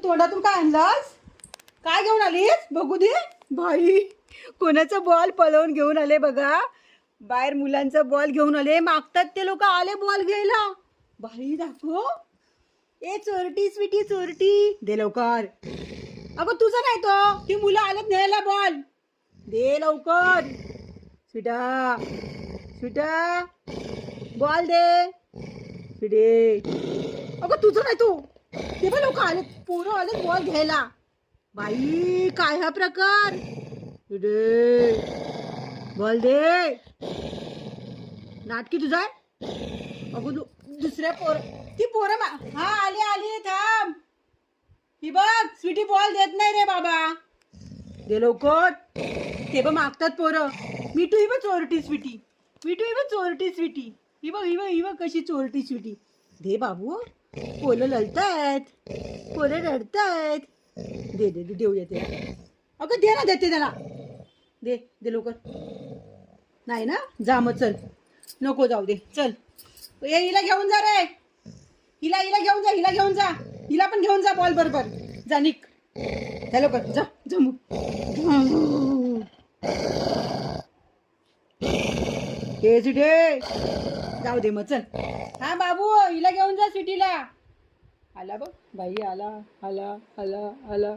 तोंडातून काय आणलास? काय घेऊन आलीस? बघू दे. बाई, कोणाचा बॉल पळवून घेऊन आले बघा. बाहेर मुलांचा बॉल घेऊन आले. मागतात ते लोक आले बॉल घ्यायला. बाई दाखव. ए चोरटी स्वीटी चोरटी, दे लवकर. अगं तुझा नाही तो, ती मुलं आलेत न्यायला बॉल. दे लवकर. स्वीटा स्वीटा बॉल दे. स्वीटी, अगं तुझं नाही तो. ते पण लोक आले, पोरं आले बॉल घ्यायला. बाई काय हा प्रकार. स्वीटी बॉल दे. नाटकी तुझा आहे. अगं दुसऱ्या ती पोरं हा आली आली थांब. ही बघ स्वीटी बॉल देत नाही रे बाबा. दे लवकर. ते बघ मागतात पोरं. मिठू ही बघ चोरटी स्वीटी. मिठू ही बघ चोरटी स्वीटी. ही बघ ही बघ ही बघ कशी चोरटी स्वीटी. दे बाबू. पोरं लढतायत, पोरं रडतायत. दे दे दे देऊया ते. अगं दे ना, देते त्याला. दे दे लवकर. नाही ना, जा मग चल. नको जाऊ दे चल. ए हिला घेऊन जा रे. हिला हिला घेऊन जा, हिला घेऊन जा. हिला पण घेऊन जा बॉल बरोबर. जा निक. त्या लवकर जा जमू. हे सिटे जाऊ दे मग चल. हा बाबू हिला घेऊन जा सिटीला. आला बघ बाई, आला आला आला आला.